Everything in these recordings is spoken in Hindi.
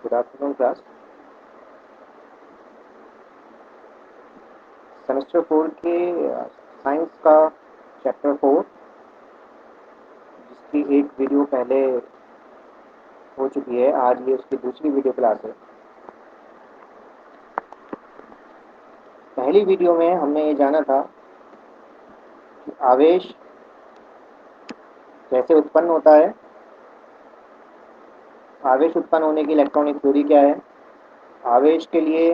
Good afternoon class. सेमेस्टर 4 के साइंस का चैप्टर 4 जिसकी एक वीडियो पहले हो चुकी है, आज ये उसकी दूसरी वीडियो क्लास है। पहली वीडियो में हमने ये जाना था कि आवेश कैसे उत्पन्न होता है, आवेश उत्पन्न होने की इलेक्ट्रॉनिक थ्योरी क्या है, आवेश के लिए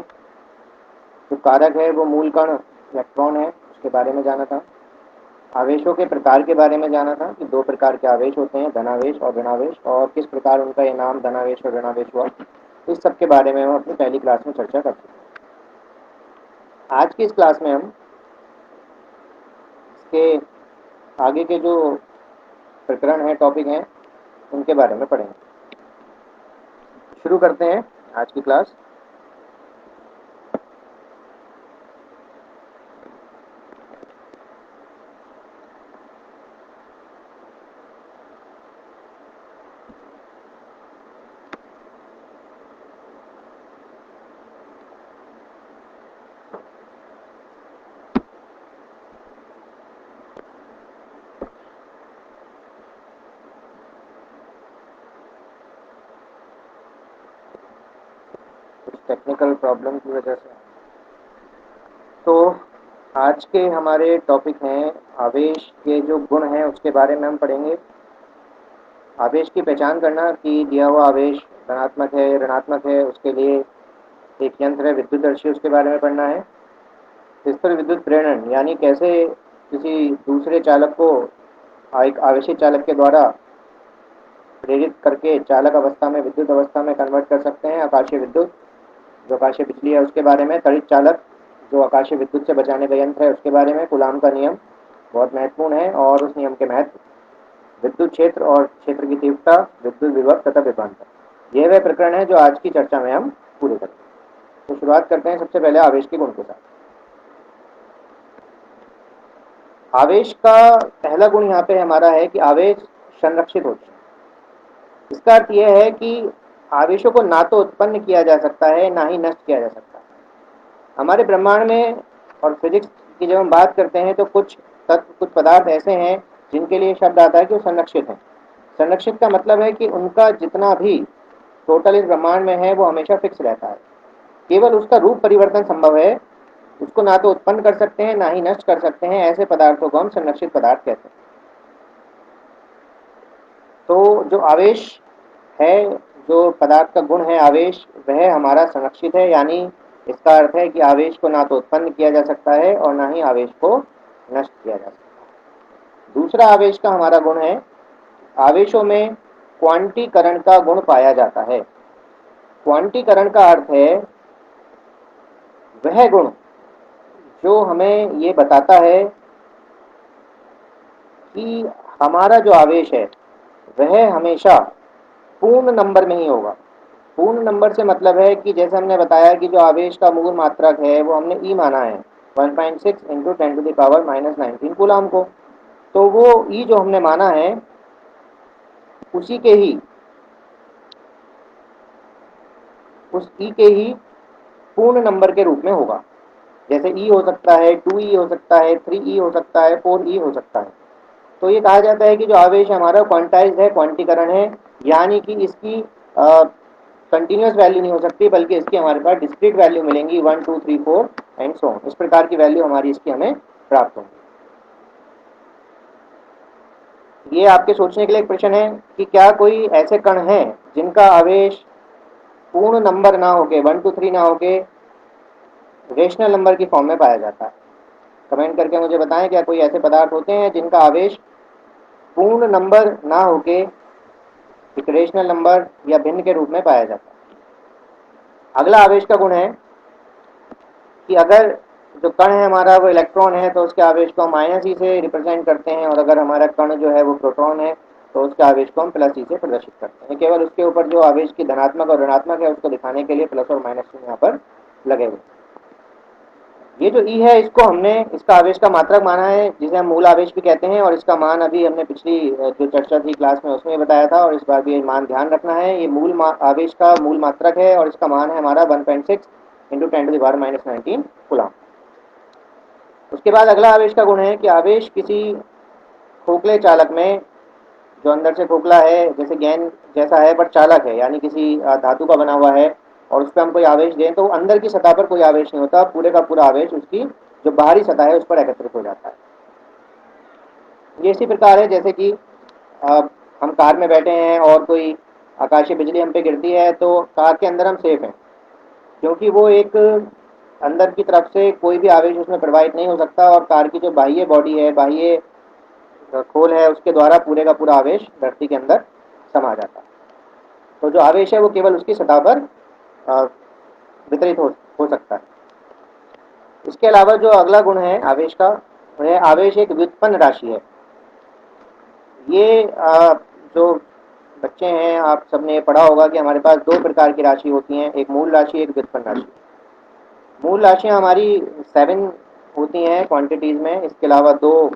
जो कारक है वो मूल कण इलेक्ट्रॉन है, उसके बारे में जाना था। आवेशों के प्रकार के बारे में जाना था कि दो प्रकार के आवेश होते हैं, धनावेश और ऋणावेश, और किस प्रकार उनका ये नाम धनावेश और ऋणावेश हुआ। इस सब के बारे में हम अपनी पहली क्लास में चर्चा कर चुके हैं। आज की इस क्लास में हम इसके आगे के जो प्रकरण हैं, टॉपिक हैं, उनके बारे में पढ़ेंगे। शुरू करते हैं आज की क्लास। कुछ टेक्निकल प्रॉब्लम की वजह से तो आज के हमारे टॉपिक हैं आवेश के जो गुण हैं उसके बारे में हम पढ़ेंगे। आवेश की पहचान करना कि दिया हुआ आवेश धनात्मक है ऋणात्मक है, उसके लिए एक यंत्र है विद्युतदर्शी, उसके बारे में पढ़ना है। स्थिर विद्युत प्रेरण यानी कैसे किसी दूसरे चालक को एक आवेशित चालक के द्वारा प्रेरित करके चालक अवस्था में विद्युत अवस्था में कन्वर्ट कर सकते हैं। आकाशीय विद्युत जो आकाशीय बिजली है उसके बारे में। तड़ित चालक जो आकाशीय विद्युत से बचाने का यंत्र है उसके बारे में। कूलाम का नियम बहुत महत्वपूर्ण है और उस नियम के महत्व, विद्युत क्षेत्र और क्षेत्र की तीव्रता, विद्युत विभव तथा विभवांतर। यह वह प्रकरण है जो आज की चर्चा में हम पूरे करेंगे। तो शुरुआत करते हैं सबसे पहले आवेश के गुण के साथ। आवेश का पहला गुण यहाँ पे हमारा है कि आवेश संरक्षित होते हैं। इसका अर्थ यह है कि आवेशों को ना तो उत्पन्न किया जा सकता है ना ही नष्ट किया जा सकता है। हमारे ब्रह्मांड में और फिजिक्स की जब हम बात करते हैं तो कुछ तत्व, कुछ पदार्थ ऐसे हैं जिनके लिए शब्द आता है कि वो संरक्षित हैं। संरक्षित का मतलब है कि उनका जितना भी टोटल इस ब्रह्मांड में है वो हमेशा फिक्स रहता है, केवल उसका रूप परिवर्तन संभव है। उसको ना तो उत्पन्न कर सकते हैं ना ही नष्ट कर सकते हैं। ऐसे पदार्थों को हम संरक्षित पदार्थ कहते हैं। तो जो आवेश है, जो पदार्थ का गुण है आवेश, वह हमारा संरक्षित है। यानी इसका अर्थ है कि आवेश को ना तो उत्पन्न किया जा सकता है और ना ही आवेश को नष्ट किया जा सकता है। दूसरा आवेश का हमारा गुण है, आवेशों में क्वांटीकरण का गुण पाया जाता है। क्वांटीकरण का अर्थ है वह गुण जो हमें ये बताता है कि हमारा जो आवेश है वह हमेशा पूर्ण नंबर में ही होगा। पूर्ण नंबर से मतलब है कि जैसे हमने बताया कि जो आवेश का मूल मात्रक है वो हमने ई माना है 1.6 इंटू 10⁻⁻19 कूलाम को। तो वो ई जो हमने माना है उसी के ही उस ई के ही पूर्ण नंबर के रूप में होगा। जैसे ई हो सकता है 2 ई हो सकता है 3 ई हो सकता है 4 ई हो सकता है। तो ये कहा जाता है कि जो आवेश हमारा क्वांटाइज है, क्वांटीकरण है, यानी कि इसकी कंटिन्यूस वैल्यू नहीं हो सकती बल्कि इसकी हमारे पास डिस्क्रीट वैल्यू मिलेंगी 1 2 3 4 एंड सो ऑन। इस प्रकार की वैल्यू हमारी इसकी हमें प्राप्त होंगी। ये आपके सोचने के लिए एक प्रश्न है कि क्या कोई ऐसे कण हैं जिनका आवेश पूर्ण नंबर ना होके 1 2 3 ना होके रेशनल नंबर की फॉर्म में पाया जाता है? कमेंट करके मुझे बताएं, क्या कोई ऐसे पदार्थ होते हैं जिनका आवेश पूर्ण नंबर ना होके एक रेशनल नंबर या भिन्न के रूप में पाया जाता है? अगला आवेश का गुण है कि अगर जो कण है हमारा वो इलेक्ट्रॉन है तो उसके आवेश को हम माइनस ई से रिप्रेजेंट करते हैं, और अगर हमारा कण जो है वो प्रोटॉन है तो उसके आवेश को हम प्लस ई से प्रदर्शित करते हैं। केवल उसके ऊपर जो आवेश की धनात्मक और ऋणात्मक है उसको दिखाने के लिए प्लस और माइनस यहाँ पर लगे हुए। ये जो ई है इसको हमने इसका आवेश का मात्रक माना है, जिसे हम मूल आवेश भी कहते हैं, और इसका मान अभी हमने पिछली जो चर्चा थी क्लास में उसमें बताया था, और इस बार भी ये मान ध्यान रखना है। ये आवेश का मूल मात्रक है और इसका मान है हमारा 1.6 इंटू 10⁻⁹ कूलम। उसके बाद अगला आवेश का गुण है कि आवेश किसी खोखले चालक में, जो अंदर से खोखला है जैसे गेंद जैसा है पर चालक है, यानी किसी धातु का बना हुआ है, और उस पर हम कोई आवेश दें तो अंदर की सतह पर कोई आवेश नहीं होता, पूरे का पूरा आवेश उसकी जो बाहरी सतह है उस पर एकत्रित हो जाता है। ये इसी प्रकार है जैसे कि हम कार में बैठे हैं और कोई आकाशीय बिजली हम पे गिरती है तो कार के अंदर हम सेफ हैं, क्योंकि वो एक अंदर की तरफ से कोई भी आवेश उसमें प्रवाहित नहीं हो सकता, और कार की जो बाह्य बॉडी है, बाह्य खोल है, उसके द्वारा पूरे का पूरा आवेश धरती के अंदर समा जाता है। तो जो आवेश है वो केवल उसकी सतह पर अ, वितरित हो सकता है। इसके अलावा जो अगला गुण है आवेश का, वह आवेश एक व्युत्पन्न राशि है। ये जो बच्चे हैं आप सबने पढ़ा होगा कि हमारे पास दो प्रकार की राशि होती हैं, एक मूल राशि, एक व्युत्पन्न राशि। मूल राशियाँ हमारी 7 होती हैं क्वांटिटीज़ में, इसके अलावा दो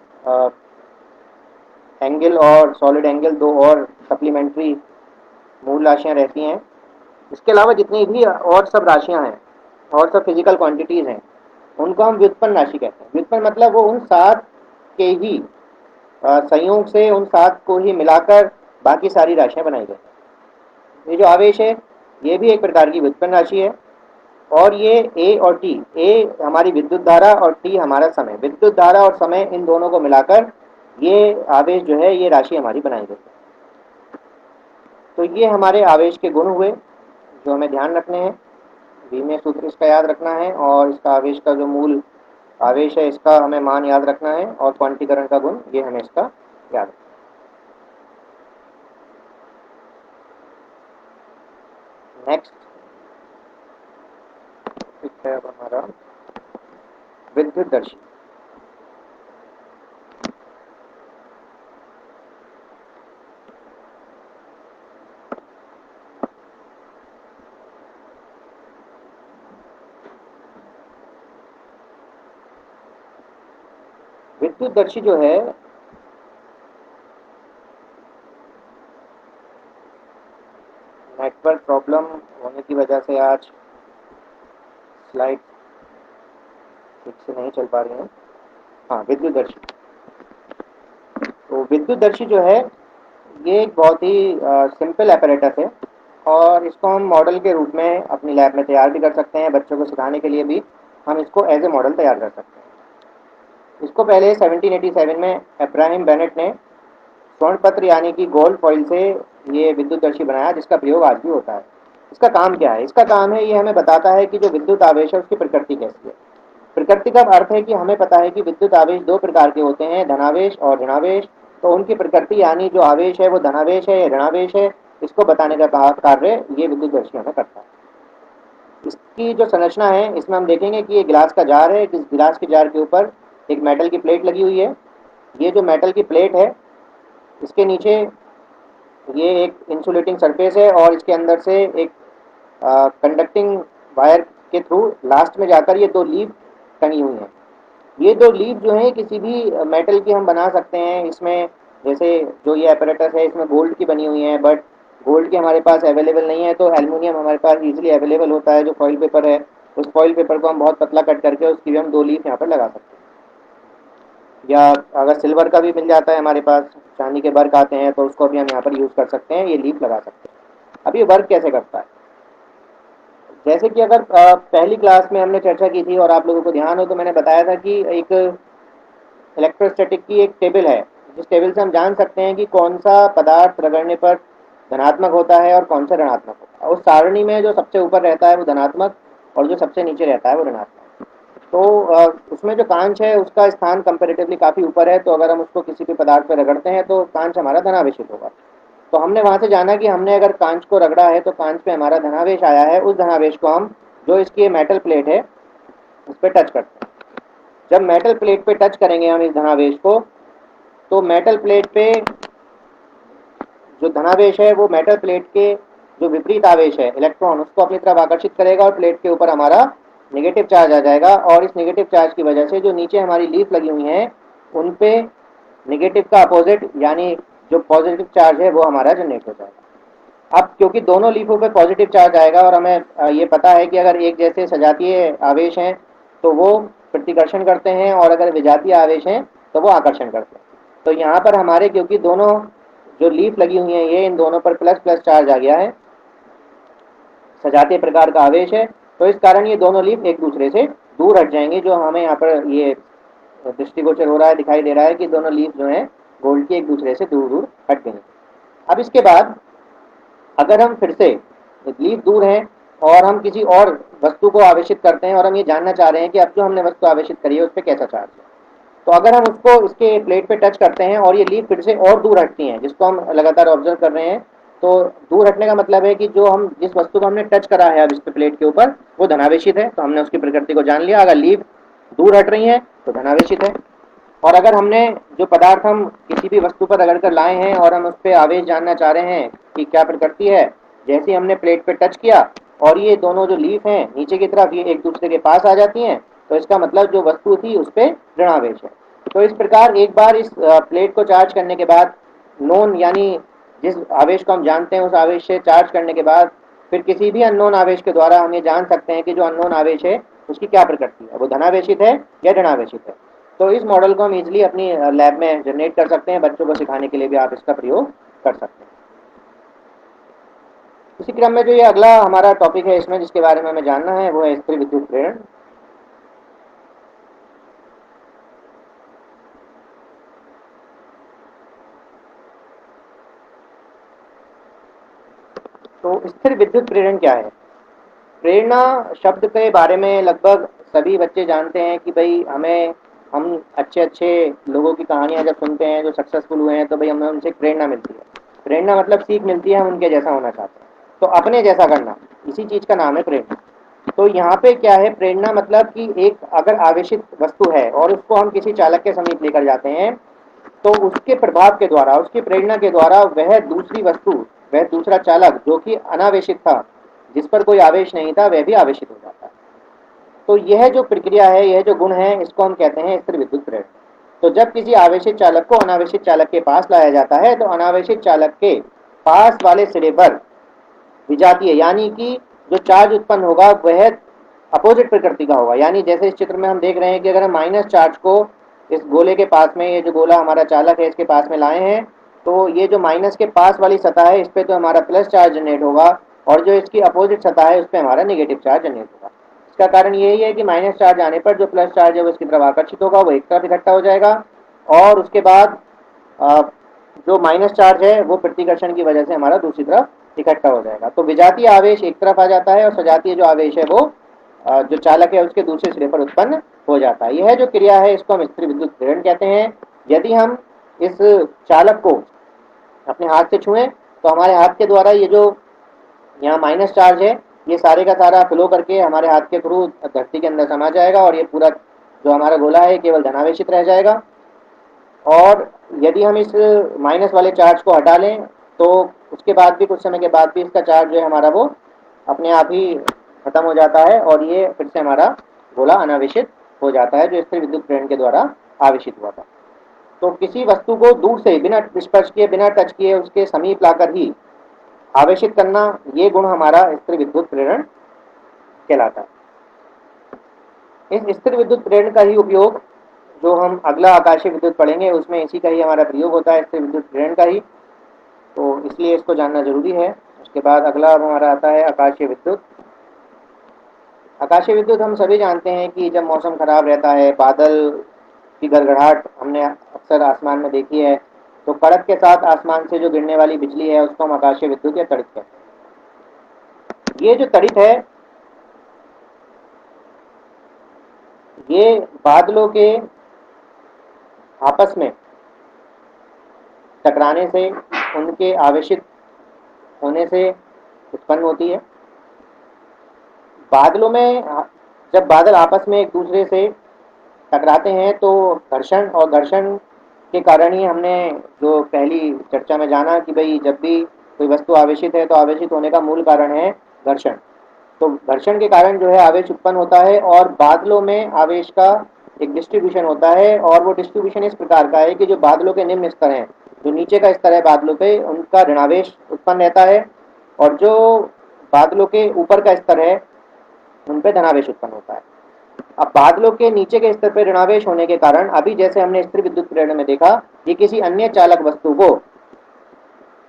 एंगल और सॉलिड एंगल, दो और सप्लीमेंट्री मूल राशियाँ रहती हैं। इसके अलावा जितनी भी और सब राशियाँ हैं और सब फिजिकल क्वांटिटीज़ हैं उनको हम व्युत्पन्न राशि कहते हैं। व्युत्पन्न मतलब वो उन 7 के ही संयोग से, उन 7 को ही मिलाकर बाकी सारी राशियाँ बनाई गई हैं। ये जो आवेश है ये भी एक प्रकार की व्युत्पन्न राशि है, और ये ए और टी, ए हमारी विद्युत धारा और टी हमारा समय, विद्युत धारा और समय इन दोनों को मिलाकर ये आवेश जो है ये राशि हमारी बनाई गई है। तो ये हमारे आवेश के गुण हुए जो हमें ध्यान रखने हैं। बीमय सूत्र इसका याद रखना है, और इसका आवेश का जो मूल आवेश है इसका हमें मान याद रखना है, और क्वांटीकरण का गुण ये हमें इसका याद रखना है। नेक्स्ट है अब हमारा विद्युत दर्शी। विद्युत दर्शी जो है नेटवर्क प्रॉब्लम होने की वजह से आज स्लाइड ठीक से नहीं चल पा रही है। हाँ, विद्युत दर्शी। तो विद्युत दर्शी जो है ये एक बहुत ही सिंपल apparatus है, और इसको हम मॉडल के रूप में अपनी लैब में तैयार भी कर सकते हैं। बच्चों को सिखाने के लिए भी हम इसको एज ए मॉडल तैयार कर सकते हैं। इसको पहले 1787 में अब्राहम बेनेट ने स्वर्ण पत्र यानी कि गोल्ड फॉइल से ये विद्युत दर्शी बनाया, जिसका प्रयोग आज भी होता है। इसका काम क्या है? इसका काम है ये हमें बताता है कि जो विद्युत आवेश है उसकी प्रकृति कैसी है। प्रकृति का अर्थ है कि हमें पता है कि विद्युत आवेश दो प्रकार के होते हैं, धनावेश और ऋणावेश। तो उनकी प्रकृति यानी जो आवेश है वो धनावेश है या ऋणावेश है, इसको बताने का कार्य ये विद्युत दर्शी हमें करता है। इसकी जो संरचना है इसमें हम देखेंगे कि ये गिलास का जार है, इस गिलास के जार के ऊपर एक मेटल की प्लेट लगी हुई है। ये जो मेटल की प्लेट है इसके नीचे ये एक इंसुलेटिंग सरफेस है, और इसके अंदर से एक कंडक्टिंग वायर के थ्रू लास्ट में जाकर ये दो लीफ टंगी हुई हैं। ये दो लीफ जो है किसी भी मेटल की हम बना सकते हैं। इसमें जैसे जो ये apparatus है इसमें गोल्ड की बनी हुई है, बट गोल्ड की हमारे पास अवेलेबल नहीं है, तो एल्युमिनियम हमारे पास इजीली अवेलेबल होता है, जो फॉइल पेपर है। उस फॉइल पेपर को हम बहुत पतला कट करके उसकी भी हम दो लीफ यहाँ पर लगा सकते हैं। या अगर सिल्वर का भी मिल जाता है हमारे पास, चांदी के वर्क आते हैं, तो उसको भी हम यहाँ पर यूज़ कर सकते हैं, ये लीफ लगा सकते हैं। अब ये वर्क कैसे करता है? जैसे कि अगर पहली क्लास में हमने चर्चा की थी और आप लोगों को ध्यान हो तो मैंने बताया था कि एक इलेक्ट्रोस्टैटिक की एक टेबल है, जिस टेबल से हम जान सकते हैं कि कौन सा पदार्थ रगड़ने पर धनात्मक होता है और कौन सा ऋणात्मक होता है। उस सारणी में जो सबसे ऊपर रहता है वो धनात्मक, और जो सबसे नीचे रहता है वो ऋणात्मक। तो उसमें जो कांच है उसका स्थान कंपेरेटिवली काफ़ी ऊपर है, तो अगर हम उसको किसी भी पदार्थ पर रगड़ते हैं तो कांच हमारा धनावेशित होगा। तो हमने वहाँ से जाना कि हमने अगर कांच को रगड़ा है तो कांच पे हमारा धनावेश आया है, उस धनावेश को हम जो इसकी मेटल प्लेट है उस पर टच करते हैं। जब मेटल प्लेट पे टच करेंगे हम इस धनावेश को, तो मेटल प्लेट पे जो धनावेश है वो मेटल प्लेट के जो विपरीत आवेश है इलेक्ट्रॉन, उसको अपनी तरफ आकर्षित करेगा और प्लेट के ऊपर हमारा नेगेटिव चार्ज आ जाएगा और इस नेगेटिव चार्ज की वजह से जो नीचे हमारी लीफ लगी हुई हैं उन पे नेगेटिव का अपोजिट यानी जो पॉजिटिव चार्ज है वो हमारा जनरेट हो जाएगा। अब क्योंकि दोनों लीफों पे पॉजिटिव चार्ज आएगा और हमें ये पता है कि अगर एक जैसे सजातीय आवेश हैं तो वो प्रतिकर्षण करते हैं और अगर विजातीय आवेश हैं तो वो आकर्षण करते हैं। तो यहाँ पर हमारे क्योंकि दोनों जो लीफ लगी हुई हैं ये इन दोनों पर प्लस प्लस चार्ज आ गया है, सजातीय प्रकार का आवेश है, तो इस कारण ये दोनों लीफ एक दूसरे से दूर हट जाएंगे। जो हमें यहाँ पर ये दृष्टिगोचर हो रहा है, दिखाई दे रहा है कि दोनों लीफ जो हैं गोल्ड की एक दूसरे से दूर दूर हट गई। अब इसके बाद अगर हम फिर से लीफ दूर हैं और हम किसी और वस्तु को आवेशित करते हैं और हम ये जानना चाह रहे हैं कि अब जो हमने वस्तु आवेशित करी है उस पर कैसा चार्ज है, तो अगर हम उसको इसके प्लेट पे टच करते हैं और ये लीफ फिर से और दूर हटती हैं, जिसको हम लगातार ऑब्जर्व कर रहे हैं, तो दूर हटने का मतलब है कि जो हम जिस वस्तु को हमने टच करा है अब इस प्लेट के ऊपर वो धनावेशित है, तो हमने उसकी प्रकृति को जान लिया। अगर लीफ दूर हट रही है तो धनावेशित है। और अगर हमने जो पदार्थ हम किसी भी वस्तु पर रगड़ कर लाए हैं और हम उस पर आवेश जानना चाह रहे हैं कि क्या प्रकृति है, जैसे ही हमने प्लेट पे टच किया और ये दोनों जो लीफ हैं नीचे की तरफ ये एक दूसरे के पास आ जाती हैं, तो इसका मतलब जो वस्तु थी उस पर ऋणावेश है। तो इस प्रकार एक बार इस प्लेट को चार्ज करने के बाद नोन यानी जिस आवेश को हम जानते हैं उस आवेश से चार्ज करने के बाद फिर किसी भी अननोन आवेश के द्वारा हम ये जान सकते हैं कि जो अननोन आवेश है उसकी क्या प्रकृति है, वो धनावेशित है या ऋणावेशित है। तो इस मॉडल को हम इजीली अपनी लैब में जनरेट कर सकते हैं। बच्चों को सिखाने के लिए भी आप इसका प्रयोग कर सकते हैं। इसी क्रम में जो ये अगला हमारा टॉपिक है इसमें जिसके बारे में हमें जानना है वो है स्थिर विद्युत प्रेरण। तो स्थिर विद्युत प्रेरण क्या है? प्रेरणा शब्द के बारे में लगभग सभी बच्चे जानते हैं कि भाई हम अच्छे अच्छे लोगों की कहानियां जब सुनते हैं जो सक्सेसफुल हुए हैं तो भाई हमें उनसे प्रेरणा मिलती है। प्रेरणा मतलब सीख मिलती है, हम उनके जैसा होना चाहते हैं, तो अपने जैसा करना, इसी चीज का नाम है प्रेरणा। तो यहाँ पे क्या है, प्रेरणा मतलब कि एक अगर आवेशित वस्तु है और उसको हम किसी चालक के समीप लेकर जाते हैं तो उसके प्रभाव के द्वारा, उसकी प्रेरणा के द्वारा वह दूसरी वस्तु, वह दूसरा चालक जो कि अनावेशित था, जिस पर कोई आवेश नहीं था, वह भी आवेशित हो जाता है। तो यह जो प्रक्रिया है, यह जो गुण है, इसको हम कहते हैं स्थिर विद्युत प्रेरण। तो जब किसी आवेशित चालक को अनावेशित चालक के पास लाया जाता है तो अनावेशित चालक के पास वाले सिरे पर विजातीय यानी कि जो चार्ज उत्पन्न होगा वह अपोजिट प्रकृति का होगा। यानी जैसे इस चित्र में हम देख रहे हैं कि अगर हम माइनस चार्ज को इस गोले के पास में, ये जो गोला हमारा चालक है इसके पास में लाए हैं, तो ये जो माइनस के पास वाली सतह है इस पर तो हमारा प्लस चार्ज जनरेट होगा और जो इसकी अपोजिट सतह है उस पर हमारा नेगेटिव चार्ज जनरेट होगा। इसका कारण यही है कि माइनस चार्ज आने पर जो प्लस चार्ज है वो इसकी तरफ आकर्षित होगा, वो एक तरफ इकट्ठा हो जाएगा और उसके बाद अ, जो माइनस चार्ज है वो प्रतिकर्षण की वजह से हमारा दूसरी तरफ इकट्ठा हो जाएगा। तो विजातीय आवेश एक तरफ आ जाता है और सजातीय जो आवेश है वो जो चालक है उसके दूसरे सिरे पर उत्पन्न हो जाता है। यह जो क्रिया है इसको हम स्थिर विद्युत प्रेरण कहते हैं। यदि हम इस चालक को अपने हाथ से छुएं तो हमारे हाथ के द्वारा ये जो यहाँ माइनस चार्ज है ये सारे का सारा फ्लो करके हमारे हाथ के थ्रू धरती के अंदर समा जाएगा और ये पूरा जो हमारा गोला है केवल धनावेशित रह जाएगा। और यदि हम इस माइनस वाले चार्ज को हटा लें तो उसके बाद भी कुछ समय के बाद भी इसका चार्ज जो है हमारा वो अपने आप ही खत्म हो जाता है और ये फिर से हमारा गोला अनावेशित हो जाता है जो स्थिर विद्युत प्रेरण के द्वारा आवेशित हुआ था। तो किसी वस्तु को दूर से बिना स्पर्श किए, बिना टच किए उसके समीप लाकर ही आवेशित करना, ये गुण हमारा स्थिर विद्युत प्रेरण कहलाता है। इस स्थिर विद्युत प्रेरण का ही उपयोग जो हम अगला आकाशीय विद्युत पढ़ेंगे उसमें इसी का ही हमारा प्रयोग होता है, स्थिर विद्युत प्रेरण का ही, तो इसलिए इसको जानना जरूरी है। उसके बाद अगला अब हमारा आता है आकाशीय विद्युत। आकाशीय विद्युत हम सभी जानते हैं कि जब मौसम खराब रहता है, बादल की गड़गड़ाहट हमने अक्सर आसमान में देखी है, तो कड़क के साथ आसमान से जो गिरने वाली बिजली है उसको हम आकाशीय विद्युत या तड़ित कहते हैं। ये जो तड़ित है ये बादलों के आपस में टकराने से, उनके आवेशित होने से उत्पन्न होती है। बादलों में जब बादल आपस में एक दूसरे से टकराते हैं तो घर्षण, और घर्षण के कारण ही हमने जो पहली चर्चा में जाना कि भाई जब भी कोई वस्तु आवेशित है तो आवेशित होने का मूल कारण है घर्षण। तो घर्षण के कारण जो है आवेश उत्पन्न होता है और बादलों में आवेश का एक डिस्ट्रीब्यूशन होता है, और वो डिस्ट्रीब्यूशन इस प्रकार का है कि जो बादलों के निम्न स्तर हैं, जो नीचे का स्तर है बादलों पे, उनका ऋणावेश उत्पन्न रहता है, और जो बादलों के ऊपर का स्तर है उन पे धनावेश उत्पन्न होता है। अब बादलों के नीचे के स्तर पर ऋणावेश होने के कारण, अभी जैसे हमने स्थिर विद्युत प्रेरण में देखा, ये किसी अन्य चालक वस्तु को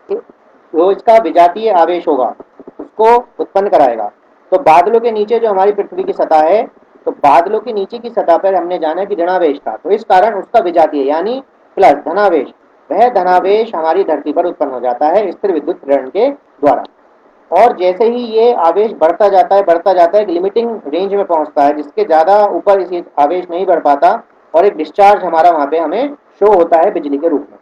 जो इसका विजातीय आवेश होगा उसको उत्पन्न कराएगा। तो बादलों के नीचे जो हमारी पृथ्वी की सतह है, तो बादलों के नीचे की सतह पर हमने जाना कि ऋणावेश था, तो इस कारण उसका विजातीय यानी प्लस धनावेश, वह धनावेश हमारी धरती पर उत्पन्न हो जाता है स्थिर विद्युत प्रेरण के द्वारा। और जैसे ही ये आवेश बढ़ता जाता है, एक लिमिटिंग रेंज में पहुंचता है जिसके ज़्यादा ऊपर इसी आवेश नहीं बढ़ पाता, और एक डिस्चार्ज हमारा वहाँ पे हमें शो होता है बिजली के रूप में।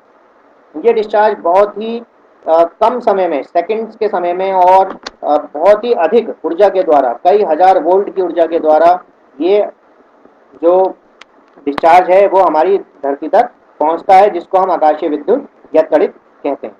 ये डिस्चार्ज बहुत ही कम समय में, सेकंड्स के समय में, और बहुत ही अधिक ऊर्जा के द्वारा, कई हजार वोल्ट की ऊर्जा के द्वारा ये जो डिस्चार्ज है वो हमारी धरती तक पहुंचता है, जिसको हम आकाशीय विद्युत या तड़ित कहते हैं।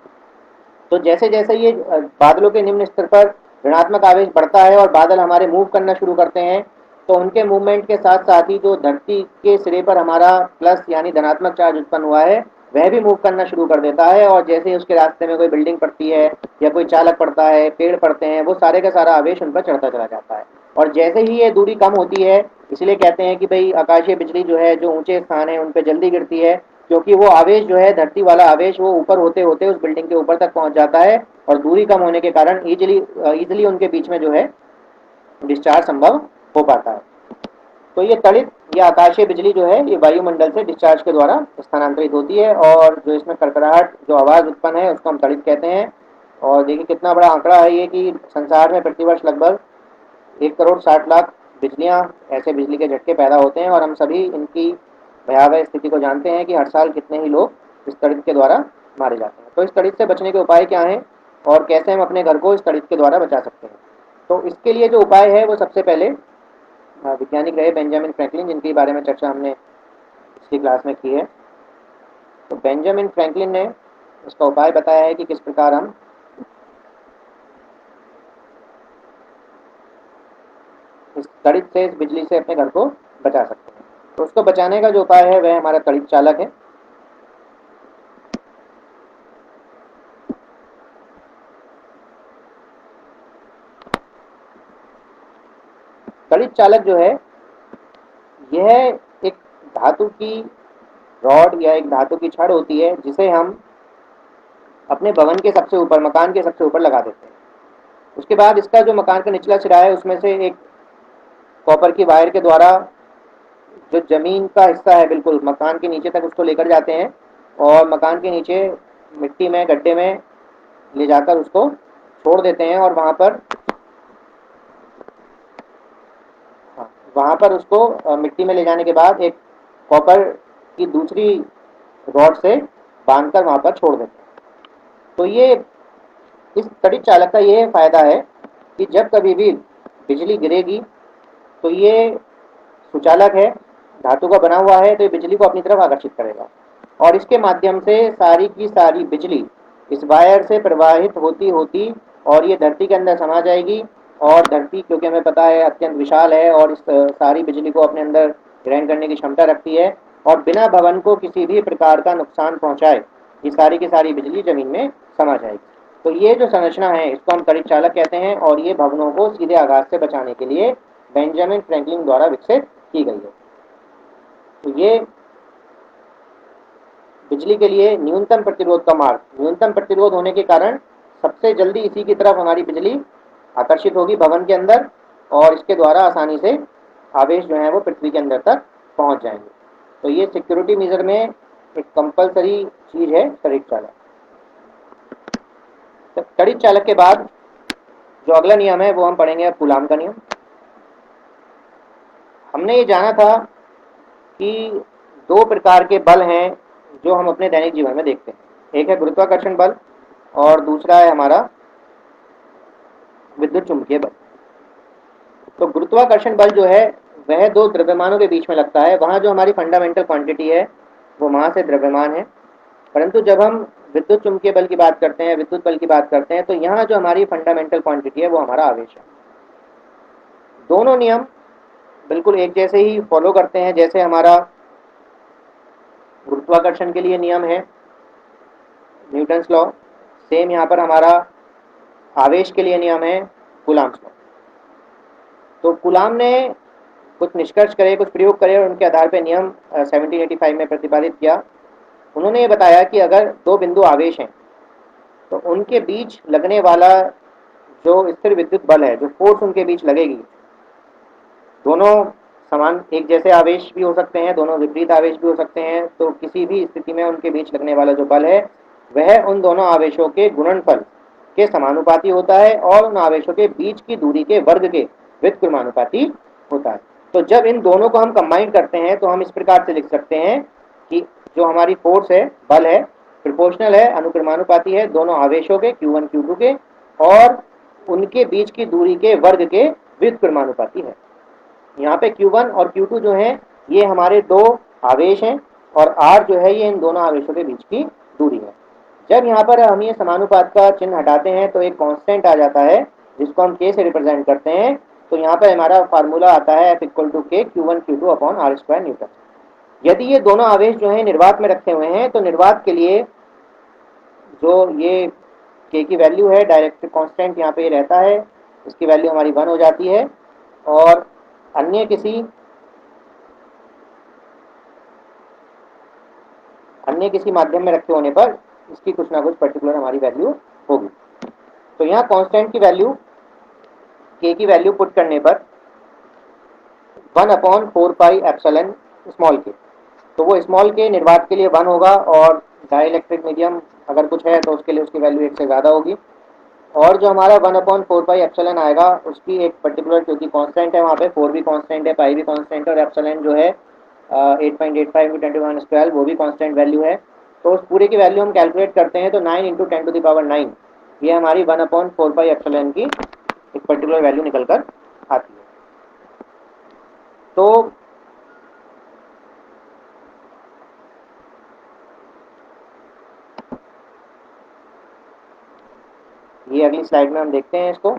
तो जैसे जैसे ये बादलों के निम्न स्तर पर ऋणात्मक आवेश बढ़ता है और बादल हमारे मूव करना शुरू करते हैं, तो उनके मूवमेंट के साथ साथ ही जो धरती के सिरे पर हमारा प्लस यानी धनात्मक चार्ज उत्पन्न हुआ है वह भी मूव करना शुरू कर देता है, और जैसे ही उसके रास्ते में कोई बिल्डिंग पड़ती है या कोई चालक पड़ता है, पेड़ पड़ते हैं, वो सारे का सारा आवेश उन पर चढ़ता चला जाता है। और जैसे ही ये दूरी कम होती है, इसलिए कहते हैं कि भाई आकाशीय बिजली जो है जो ऊंचे स्थान है उन पर जल्दी गिरती है, क्योंकि वो आवेश जो है धरती वाला आवेश वो ऊपर होते होते उस बिल्डिंग के ऊपर तक पहुंच जाता है, और दूरी कम होने के कारण इजिली उनके बीच में जो है डिस्चार्ज संभव हो पाता है। तो ये तड़ित या आकाशीय बिजली जो है ये वायुमंडल से डिस्चार्ज के द्वारा स्थानांतरित होती है, और जो इसमें कड़कड़ाहट जो आवाज़ उत्पन्न है उसको हम तड़ित कहते हैं। और देखिए कितना बड़ा आंकड़ा है ये कि संसार में प्रतिवर्ष लगभग 1,60,00,000 बिजलियाँ ऐसे बिजली के झटके पैदा होते हैं, और हम सभी इनकी भयावह स्थिति को जानते हैं कि हर साल कितने ही लोग इस तड़ित के द्वारा मारे जाते हैं। तो इस तड़ित से बचने के उपाय क्या हैं और कैसे हम अपने घर को इस तड़ित के द्वारा बचा सकते हैं? तो इसके लिए जो उपाय है वो सबसे पहले वैज्ञानिक रहे बेंजामिन फ्रैंकलिन, जिनके बारे में चर्चा हमने पिछली क्लास में की है। तो बेंजामिन फ्रैंकलिन ने इसका उपाय बताया है कि किस प्रकार हम इस तड़ित से, इस बिजली से अपने घर को बचा सकते हैं। तो उसको बचाने का जो उपाय है वह हमारा तड़ित चालक है। तड़ित चालक जो है यह एक धातु की रॉड या एक धातु की छड़ होती है, जिसे हम अपने भवन के सबसे ऊपर, मकान के सबसे ऊपर लगा देते हैं। उसके बाद इसका जो मकान का निचला सिरा है उसमें से एक कॉपर की वायर के द्वारा जो जमीन का हिस्सा है बिल्कुल मकान के नीचे तक उसको लेकर जाते हैं, और मकान के नीचे मिट्टी में गड्ढे में ले जाकर उसको छोड़ देते हैं, और वहाँ पर उसको मिट्टी में ले जाने के बाद एक कॉपर की दूसरी रॉड से बांधकर वहाँ पर छोड़ देते हैं। तो ये इस तड़ित चालक का ये फायदा है कि जब कभी भी बिजली गिरेगी तो ये सुचालक है, धातु का बना हुआ है, तो ये बिजली को अपनी तरफ आकर्षित करेगा, और इसके माध्यम से सारी की सारी बिजली इस वायर से प्रवाहित होती होती और ये धरती के अंदर समा जाएगी। और धरती, क्योंकि हमें पता है, अत्यंत विशाल है और इस सारी बिजली को अपने अंदर ग्रहण करने की क्षमता रखती है, और बिना भवन को किसी भी प्रकार का नुकसान पहुंचाए ये सारी की सारी बिजली जमीन में समा जाएगी। तो ये जो संरचना है इसको हम तड़ित चालक कहते हैं, और ये भवनों को सीधे आघात से बचाने के लिए बेंजामिन फ्रैंकलिन द्वारा विकसित की गई है। तो ये बिजली के लिए न्यूनतम प्रतिरोध का मार्ग, न्यूनतम प्रतिरोध होने के कारण सबसे जल्दी इसी की तरफ हमारी बिजली आकर्षित होगी भवन के अंदर, और इसके द्वारा आसानी से आवेश जो है वो पृथ्वी के अंदर तक पहुंच जाएंगे। तो ये सिक्योरिटी मेजर में एक कंपलसरी चीज है तड़ित चालक। तो तड़ित चालक के बाद जो अगला नियम है वो हम पढ़ेंगे अब कूलाम का नियम। हमने ये जाना था कि दो प्रकार के बल हैं जो हम अपने दैनिक जीवन में देखते हैं। एक है गुरुत्वाकर्षण बल और दूसरा है हमारा विद्युत चुंबकीय बल। तो गुरुत्वाकर्षण बल जो है वह दो द्रव्यमानों के बीच में लगता है। वहाँ जो हमारी फंडामेंटल क्वांटिटी है वो वहाँ से द्रव्यमान है, परंतु जब हम विद्युत चुंबकीय बल की बात करते हैं, विद्युत बल की बात करते हैं, तो यहाँ जो हमारी फंडामेंटल क्वांटिटी है वो हमारा आवेश है। दोनों नियम बिल्कुल एक जैसे ही फॉलो करते हैं। जैसे हमारा गुरुत्वाकर्षण के लिए नियम है न्यूटन्स लॉ, सेम यहाँ पर हमारा आवेश के लिए नियम है कूलाम्स लॉ। तो कूलाम ने कुछ निष्कर्ष करे, कुछ प्रयोग करे और उनके आधार पर नियम 1785 में प्रतिपादित किया। उन्होंने ये बताया कि अगर दो बिंदु आवेश हैं तो उनके बीच लगने वाला जो स्थिर विद्युत बल है, जो फोर्स उनके बीच लगेगी, दोनों समान एक जैसे आवेश भी हो सकते हैं, दोनों विपरीत आवेश भी हो सकते हैं। तो किसी भी स्थिति में उनके बीच लगने वाला जो बल है वह उन दोनों आवेशों के गुणनफल के समानुपाती होता है और उन आवेशों के बीच की दूरी के वर्ग के व्युत्क्रमानुपाती होता है। तो जब इन दोनों को हम कंबाइन करते हैं तो हम इस प्रकार से लिख सकते हैं कि जो हमारी फोर्स है, बल है, प्रोपोर्शनल है, अनुक्रमानुपाती है दोनों आवेशों के Q1 Q2 के, और उनके बीच की दूरी के वर्ग के व्युत्क्रमानुपाती है। यहाँ पे Q1 और Q2 जो है ये हमारे दो आवेश हैं और R जो है ये इन दोनों आवेशों के बीच की दूरी है। जब यहाँ पर हम ये समानुपात का चिन्ह हटाते हैं तो एक कांस्टेंट आ जाता है जिसको हम K से रिप्रेजेंट करते हैं। तो यहाँ पर हमारा फार्मूला आता है F equal to K Q1 Q2 upon R square newton. यदि ये दोनों आवेश जो है निर्वात में रखे हुए हैं तो निर्वात के लिए जो ये K की वैल्यू है, डायरेक्ट कांस्टेंट यहाँ पे ये रहता है, इसकी वैल्यू हमारी 1 हो जाती है। और अन्य किसी माध्यम में रखे होने पर इसकी कुछ ना कुछ पर्टिकुलर हमारी वैल्यू होगी। तो यहाँ कांस्टेंट की वैल्यू, K की वैल्यू पुट करने पर 1/4πε स्मॉल k, तो वो स्मॉल के निर्वात के लिए 1 होगा और डाइलेक्ट्रिक मीडियम अगर कुछ है तो उसके लिए उसकी वैल्यू 1 से ज़्यादा होगी। और जो हमारा 1/4πε आएगा उसकी एक पर्टिकुलर, क्योंकि कांस्टेंट है वहाँ पे, 4 भी कांस्टेंट है, पाई भी कांस्टेंट है और एप्सिलॉन जो है 8.85 × 10⁻², वो भी कांस्टेंट वैल्यू है। तो उस पूरे की वैल्यू हम कैलकुलेट करते हैं तो 9 × 10⁻⁹ ये हमारी 1/4πε की एक पर्टिकुलर वैल्यू निकल कर आती है। तो ये अगली स्लाइड में हम देखते हैं इसको।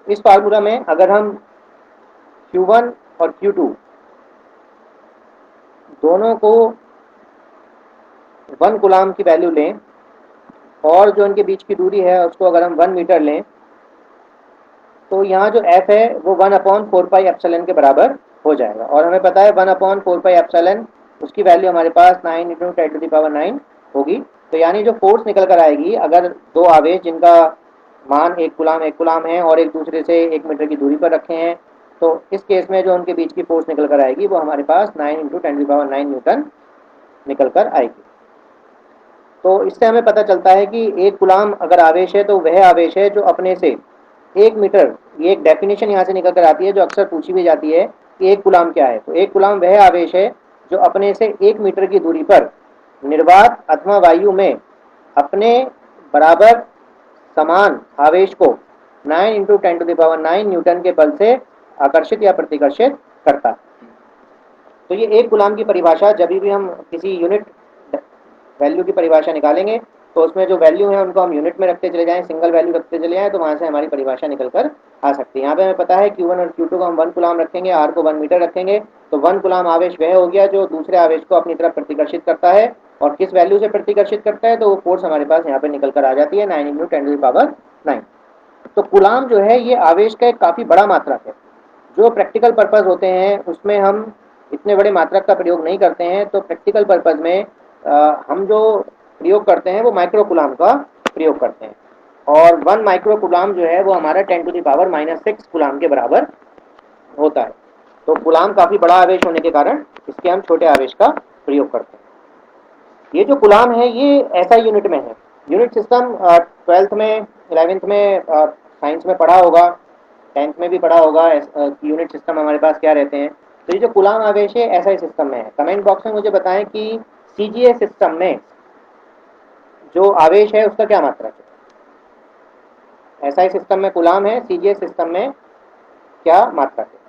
इस फार्मूला में अगर हम Q1 और Q2 दोनों को 1 कूलाम की वैल्यू लें और जो इनके बीच की दूरी है उसको अगर हम 1 मीटर लें तो यहाँ जो F है वो 1/4πε के बराबर हो जाएगा। और हमें पता है 1/4πε उसकी वैल्यू हमारे पास 9 × 10⁻⁹ होगी। तो यानी जो फोर्स निकल कर आएगी, अगर दो आवेश जिनका मान 1 कूलाम है और एक दूसरे से 1 मीटर की दूरी पर रखे हैं, तो इस केस में जो उनके बीच की फोर्स निकल कर आएगी वो हमारे पास 9 × 10⁻⁹ न्यूटन निकल कर आएगी। तो इससे हमें पता चलता है कि 1 कूलाम अगर आवेश है तो वह आवेश है जो अपने से 1 मीटर, ये एक डेफिनेशन यहाँ से निकल कर आती है जो अक्सर पूछी भी जाती है कि 1 कूलाम क्या है। तो 1 कूलाम वह आवेश है जो अपने से 1 मीटर की दूरी पर निर्वात अथवा वायु में अपने बराबर समान आवेश को 9 × 10⁻⁹ न्यूटन के बल से आकर्षित या प्रतिकर्षित करता है। तो ये 1 कूलाम की परिभाषा, जब भी हम किसी यूनिट वैल्यू की परिभाषा निकालेंगे तो उसमें जो वैल्यू है उनको हम यूनिट में रखते चले जाएं, सिंगल वैल्यू रखते चले जाएं, तो वहाँ से हमारी परिभाषा निकल कर आ सकती है। यहाँ पे हमें पता है Q1 और Q2 को हम 1 कूलाम रखेंगे, R को 1 मीटर रखेंगे, तो 1 कूलाम आवेश वह हो गया जो दूसरे आवेश को अपनी तरफ प्रतिकर्षित करता है। और किस वैल्यू से प्रतिकर्षित करता है, तो वो फोर्स हमारे पास यहाँ पे निकल कर आ जाती है 9 × 10⁻⁹। तो कूलाम जो है ये आवेश का एक काफ़ी बड़ा मात्रक है। जो प्रैक्टिकल पर्पज़ होते हैं उसमें हम इतने बड़े मात्रक का प्रयोग नहीं करते हैं। तो प्रैक्टिकल पर्पज़ में हम जो प्रयोग करते हैं वो माइक्रो कूलाम का प्रयोग करते हैं। और 1 माइक्रो कूलाम जो है वो हमारा 10⁻⁻6 कूलाम के बराबर होता है। तो कूलाम काफ़ी बड़ा आवेश होने के कारण इसके हम छोटे आवेश का प्रयोग करते हैं। ये जो कूलाम है ये ऐसा यूनिट में है, यूनिट सिस्टम 12th में, 11th में साइंस में पढ़ा होगा, 10th में भी पढ़ा होगा यूनिट सिस्टम हमारे पास क्या रहते हैं। तो ये जो कूलाम आवेश है ऐसा ही सिस्टम में है। कमेंट बॉक्स में मुझे बताएं कि CGA सिस्टम में जो आवेश है उसका क्या मात्रक है। SI सिस्टम में कूलाम है, CGA सिस्टम में क्या मात्रक है।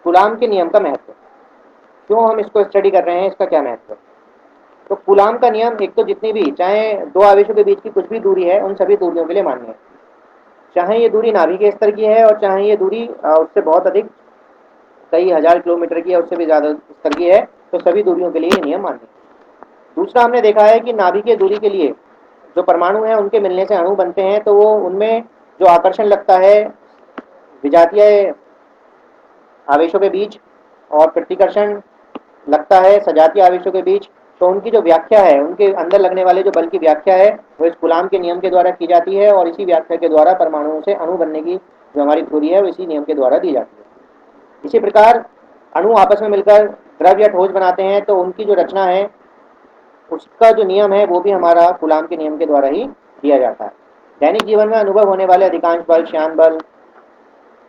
कूलाम के नियम का महत्व, क्यों हम इसको स्टडी कर रहे हैं, इसका क्या महत्व है। तो कूलाम का नियम एक तो जितनी भी, चाहे दो आवेशों के बीच की कुछ भी दूरी है, उन सभी दूरियों के लिए मान्य है। चाहे ये दूरी नाभि के स्तर की है और चाहे ये दूरी उससे बहुत अधिक, कई हजार किलोमीटर की है, उससे भी ज्यादा स्तर की है, तो सभी दूरियों के लिए ये नियम मान्य है। दूसरा हमने देखा है कि नाभि के दूरी के लिए जो परमाणु हैं उनके मिलने से अणु बनते हैं, तो वो उनमें जो आकर्षण लगता है विजातीय आवेशों के बीच और प्रतिकर्षण लगता है सजातीय आवेशों के बीच, तो उनकी जो व्याख्या है, उनके अंदर लगने वाले जो बल की व्याख्या है, वो इस कूलाम के नियम के द्वारा की जाती है और इसी व्याख्या के द्वारा परमाणुओं से अणु बनने की जो हमारी थ्योरी है वो इसी नियम के द्वारा दी जाती है। इसी प्रकार अणु आपस में मिलकर द्रव या ठोस बनाते हैं, तो उनकी जो रचना है उसका जो नियम है वो भी हमारा कूलाम के नियम के द्वारा ही दिया जाता है। दैनिक जीवन में अनुभव होने वाले अधिकांश बल, श्यान बल,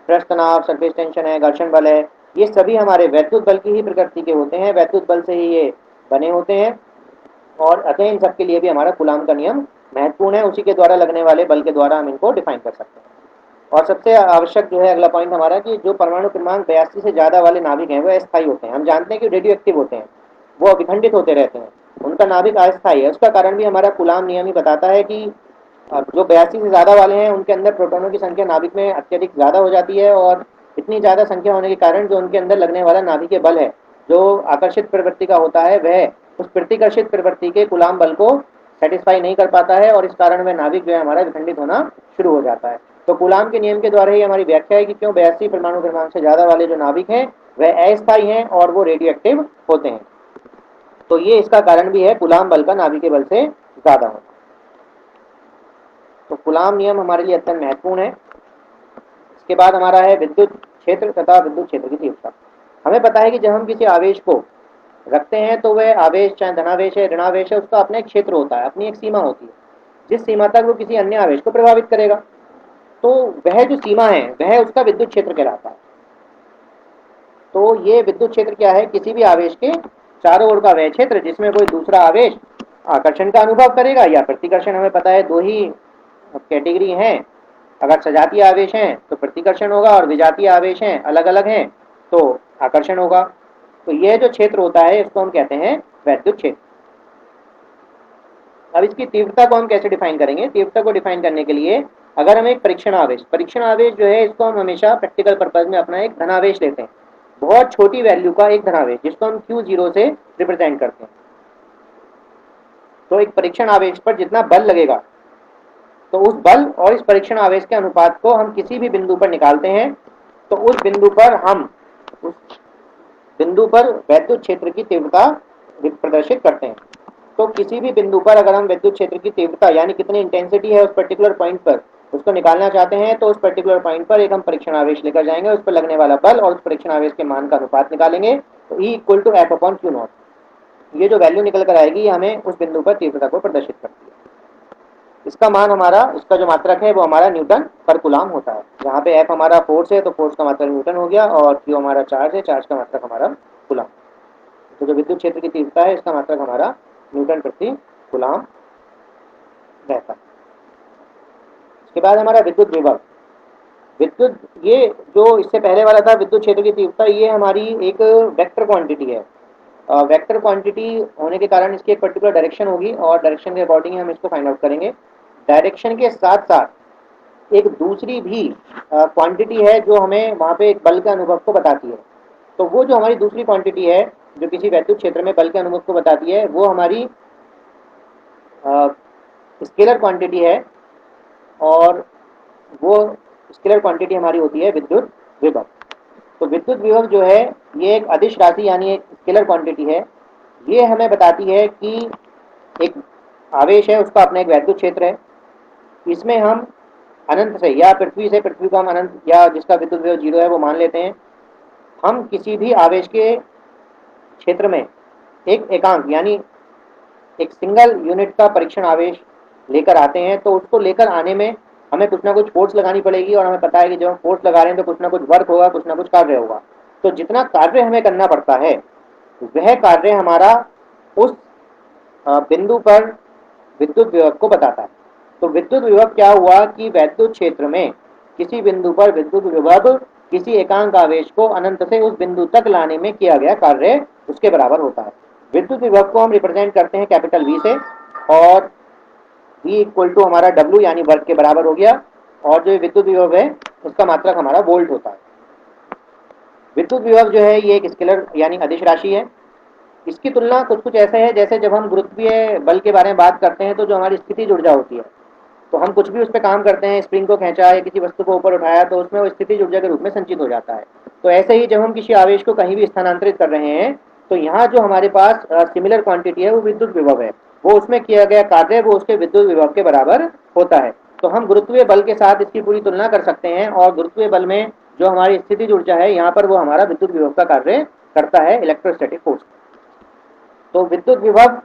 पृष्ठ तनाव, सरफेस टेंशन है, घर्षण बल है, ये सभी हमारे वैद्युत बल की ही प्रकृति के होते हैं, वैद्युत बल से ही ये बने होते हैं। और अतः इन सबके लिए भी हमारा कूलाम का नियम महत्वपूर्ण है, उसी के द्वारा लगने वाले बल के द्वारा हम इनको डिफाइन कर सकते हैं। और सबसे आवश्यक जो है अगला पॉइंट हमारा, कि जो परमाणु क्रमांक 82 से ज्यादा वाले नाभिक हैं वो अस्थायी होते हैं। हम जानते हैं कि रेडियो एक्टिव होते हैं, वो विखंडित होते रहते हैं, उनका नाभिक अस्थायी है। उसका कारण भी हमारा कूलाम नियम ही बताता है कि जो 82 से ज्यादा वाले हैं उनके अंदर प्रोटॉनों की संख्या नाभिक में अत्यधिक ज्यादा हो जाती है, और इतनी ज्यादा संख्या होने के कारण जो उनके अंदर लगने वाला नाभिकीय बल है, जो आकर्षित प्रवृत्ति का होता है, वह उस प्रतिकर्षित प्रवृत्ति के कूलाम बल को सेटिस्फाई नहीं कर पाता है, और इस कारण वह नाभिक जो है हमारा विखंडित होना शुरू हो जाता है। तो कूलाम के नियम के द्वारा ही हमारी व्याख्या है कि क्यों 82 परमाणु क्रमांक से ज्यादा वाले जो नाभिक हैं वह अस्थायी हैं और वो रेडियो एक्टिव होते हैं। तो ये इसका कारण भी है, कूलाम बल का नाभिकीय बल से ज्यादा होना। तो कूलाम नियम हमारे लिए अत्यंत महत्वपूर्ण है। इसके बाद हमारा है विद्युत क्षेत्र तथा विद्युत क्षेत्र की तीव्रता। हमें पता है कि जब हम किसी आवेश को रखते हैं तो वह आवेश चाहे धनावेश है ऋणावेश है, उसका अपना एक क्षेत्र होता है, अपनी एक सीमा होती है, जिस सीमा तक वो किसी अन्य आवेश को प्रभावित करेगा, तो वह जो सीमा है वह उसका विद्युत क्षेत्र कहलाता है। तो ये विद्युत क्षेत्र क्या है, किसी भी आवेश के चारों ओर का वह क्षेत्र जिसमें कोई दूसरा आवेश आकर्षण का अनुभव करेगा या प्रतिकर्षण। हमें पता है दो ही कैटेगरी हैं, अगर सजातीय आवेश हैं तो प्रतिकर्षण होगा, और विजातीय आवेश हैं अलग अलग हैं तो आकर्षण होगा। तो यह जो क्षेत्र होता है इसको हम कहते हैं वैद्युत क्षेत्र। अब इसकी तीव्रता को हम कैसे डिफाइन करेंगे? तीव्रता को डिफाइन करने के लिए अगर हम एक परीक्षण आवेश जो है इसको हम हमेशा प्रैक्टिकल पर्पज में अपना एक धनावेश लेते हैं, बहुत छोटी वैल्यू का एक धनावेश जिसको हम Q0 से रिप्रेजेंट करते हैं। तो एक परीक्षण आवेश पर जितना बल लगेगा, तो उस बल और इस परीक्षण आवेश के अनुपात को हम किसी भी बिंदु पर निकालते हैं, तो उस बिंदु पर वैद्युत क्षेत्र की तीव्रता प्रदर्शित करते हैं। तो किसी भी बिंदु पर अगर हम विद्युत क्षेत्र की तीव्रता यानी कितनी इंटेंसिटी है उस पर्टिकुलर पॉइंट पर उसको निकालना चाहते हैं, तो उस पर्टिकुलर पॉइंट पर एक हम परीक्षण आवेश लेकर जाएंगे, उस पर लगने वाला बल और उस परीक्षण आवेश के मान का अनुपात निकालेंगे, तो E इक्वल टू F/Q0। ये जो वैल्यू निकल कर आएगी ये हमें उस बिंदु पर तीव्रता को प्रदर्शित करती है। इसका मान हमारा, इसका जो मात्रक है वो हमारा न्यूटन पर कूलाम होता है। जहाँ पे F हमारा फोर्स है तो फोर्स का मात्रक न्यूटन हो गया, और Q हमारा चार्ज है, चार्ज का मात्रक हमारा कूलाम। तो जो विद्युत क्षेत्र की तीव्रता है इसका मात्रक हमारा न्यूटन प्रति कूलाम रहता है। इसके बाद हमारा विद्युत विभव। विद्युत, ये जो इससे पहले वाला था विद्युत क्षेत्र की तीव्रता, ये हमारी एक वेक्टर क्वांटिटी है। वेक्टर क्वांटिटी होने के कारण इसकी एक पर्टिकुलर डायरेक्शन होगी और डायरेक्शन के अकॉर्डिंग हम इसको फाइंड आउट करेंगे। डायरेक्शन के साथ साथ एक दूसरी भी क्वांटिटी है जो हमें वहाँ पे एक बल के अनुभव को बताती है। तो वो जो हमारी दूसरी क्वांटिटी है जो किसी वैद्युत क्षेत्र में बल के अनुभव को बताती है, वो हमारी स्केलर क्वांटिटी है, और वो स्केलर क्वांटिटी हमारी होती है विद्युत विभव। तो विद्युत विभव जो है ये एक अदिश राशि यानी एक स्केलर क्वांटिटी है। ये हमें बताती है कि एक आवेश है उसका अपना एक वैद्युत क्षेत्र है, इसमें हम अनंत से या पृथ्वी को हम अनंत या जिसका विद्युत विभव 0 है वो मान लेते हैं। हम किसी भी आवेश के क्षेत्र में एक एकांक यानी एक सिंगल यूनिट का परीक्षण आवेश लेकर आते हैं, तो उसको लेकर आने में हमें कुछ ना कुछ फोर्स लगानी पड़ेगी, और हमें पता है कि जब हम फोर्स लगा रहे हैं तो कुछ ना कुछ वर्क होगा, कुछ ना कुछ कार्य होगा। तो जितना कार्य हमें करना पड़ता है वह कार्य हमारा उस बिंदु पर विद्युत विभव को बताता है। तो विद्युत विभव क्या हुआ कि वैद्युत क्षेत्र में किसी बिंदु पर विद्युत विभव किसी एकांक आवेश को अनंत से उस बिंदु तक लाने में किया गया कार्य उसके बराबर होता है। विद्युत विभव को हम रिप्रेजेंट करते हैं कैपिटल वी से, और V इक्वल टू हमारा W यानी वर्ग के बराबर हो गया, और जो विद्युत विभव है उसका मात्रक हमारा वोल्ट होता है। विद्युत विभव जो है ये एक स्केलर यानी अदिश राशि है। इसकी तुलना कुछ कुछ ऐसे है जैसे जब हम गुरुत्वीय बल के बारे में बात करते हैं तो जो हमारी स्थितिज ऊर्जा होती है, तो हम कुछ भी उस पर काम करते हैं, स्प्रिंग को खींचा या किसी वस्तु को ऊपर उठाया, तो उसमें वो स्थितिज ऊर्जा के रूप में संचित हो जाता है। तो ऐसे ही जब हम किसी आवेश को कहीं भी स्थानांतरित कर रहे हैं, तो यहाँ जो हमारे पास सिमिलर क्वांटिटी है वो विद्युत विभव है, वो उसमें किया गया कार्य वो उसके विद्युत विभव के बराबर होता है। तो हम गुरुत्वीय बल के साथ इसकी पूरी तुलना कर सकते हैं, और गुरुत्वीय बल में जो हमारी स्थितिज ऊर्जा है यहाँ पर वो हमारा विद्युत विभव का कार्य करता है, इलेक्ट्रोस्टैटिक फोर्स। तो विद्युत विभव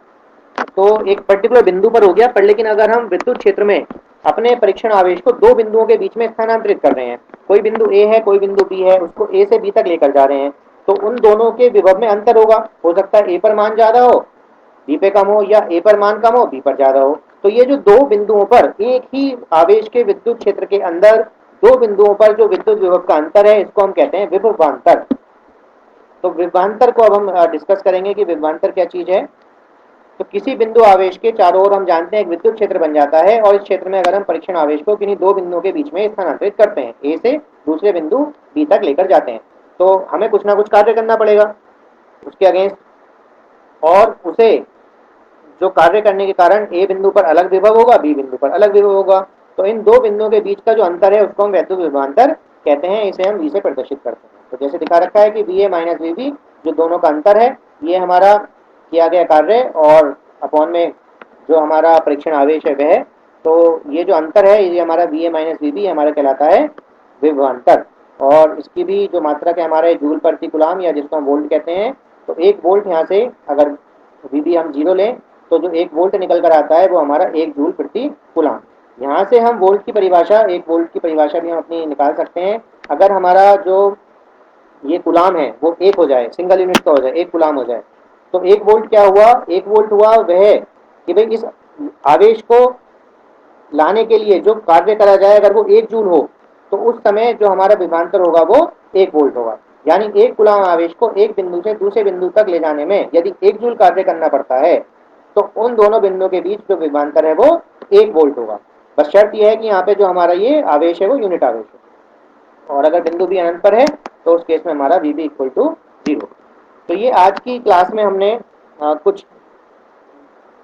तो एक पर्टिकुलर बिंदु पर हो गया, पर लेकिन अगर हम विद्युत क्षेत्र में अपने परीक्षण आवेश को दो बिंदुओं के बीच में स्थानांतरित कर रहे हैं, कोई बिंदु ए है कोई बिंदु बी है, उसको ए से बी तक लेकर जा रहे हैं, तो उन दोनों के विभव में अंतर होगा। हो सकता है ए पर मान ज्यादा हो बी पे कम हो, या ए पर मान कम हो बी पर ज्यादा हो। तो ये जो दो बिंदुओं पर एक ही आवेश के विद्युत क्षेत्र के अंदर दो बिंदुओं पर जो विद्युत विभव का अंतर है, इसको हम कहते हैं विभवांतर। तो विभवांतर को अब हम डिस्कस करेंगे कि विभवांतर क्या चीज है। तो किसी बिंदु आवेश के चारों ओर हम जानते हैं एक विद्युत क्षेत्र बन जाता है, और इस क्षेत्र में अगर हम परीक्षण आवेश को किन्हीं दो बिंदुओं के बीच में स्थानांतरित करते हैं, ए से दूसरे बिंदु बी तक लेकर जाते हैं, तो हमें कुछ ना कुछ कार्य करना पड़ेगा उसके अगेंस्ट, और उसे जो कार्य करने के कारण ए बिंदु पर अलग विभव होगा बी बिंदु पर अलग विभव होगा। तो इन दो बिंदुओं के बीच का जो अंतर है उसको हम वैद्युत विभवांतर कहते हैं, इसे हम वी से प्रदर्शित करते हैं। तो जैसे दिखा रखा है कि v a minus v b जो दोनों का अंतर है, ये हमारा किया गया कार्य, और अपॉन में जो हमारा परीक्षण आवेश है वह, तो ये जो अंतर है ये हमारा v a minus v b हमारा कहलाता है विभवांतर। और इसकी भी जो मात्रक है हमारे जूल प्रति कूलम, या जिसको हम वोल्ट कहते हैं, तो एक वोल्ट यहाँ से अगर वी बी हम जीरो लें तो जो एक वोल्ट निकल कर आता है वो हमारा एक जूल प्रति कूलम। यहाँ से हम वोल्ट की परिभाषा, एक वोल्ट की परिभाषा भी हम अपनी निकाल सकते हैं। अगर हमारा जो ये कूलम है वो एक हो जाए, सिंगल यूनिट का हो जाए, एक कूलम हो जाए, तो एक वोल्ट क्या हुआ, एक वोल्ट हुआ वह कि भाई इस आवेश को लाने के लिए जो कार्य करा जाए अगर वो एक जूल हो, तो उस समय जो हमारा विभवांतर होगा वो एक वोल्ट होगा। यानी एक कूलम आवेश को एक बिंदु से दूसरे बिंदु तक ले जाने में यदि एक जूल कार्य करना पड़ता है, तो उन दोनों बिंदुओं के बीच जो विभवांतर है वो एक वोल्ट होगा। बस शर्त यह है कि यहाँ पे जो हमारा ये आवेश है वो यूनिट आवेश है, और अगर बिंदु भी अनंत पर है तो उस केस में हमारा v b equal to zero. तो ये आज की क्लास में हमने कुछ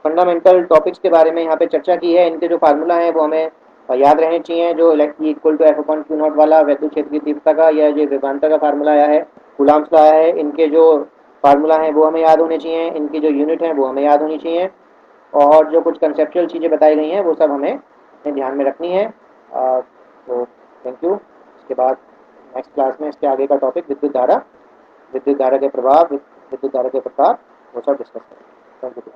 फंडामेंटल टॉपिक्स के बारे में यहाँ पे चर्चा की है। इनके जो फार्मूला है वो हमें याद रहने चाहिए, जो equal to F upon q nought वाला विद्युत क्षेत्र की तीव्रता का या जो विभवांतर का फार्मूला आया है, कूलम्ब्स का आया है, इनके जो फार्मूला है वो हमें याद होने चाहिए, इनकी जो यूनिट है वो हमें याद होनी चाहिए, और जो कुछ कंसेप्चुअल चीज़ें बताई गई हैं वो सब हमें ध्यान में रखनी है। तो थैंक यू। इसके बाद नेक्स्ट क्लास में इसके आगे का टॉपिक विद्युत धारा के प्रभाव, विद्युत धारा के प्रकार, वो सब डिस्कस करेंगे। Thank you.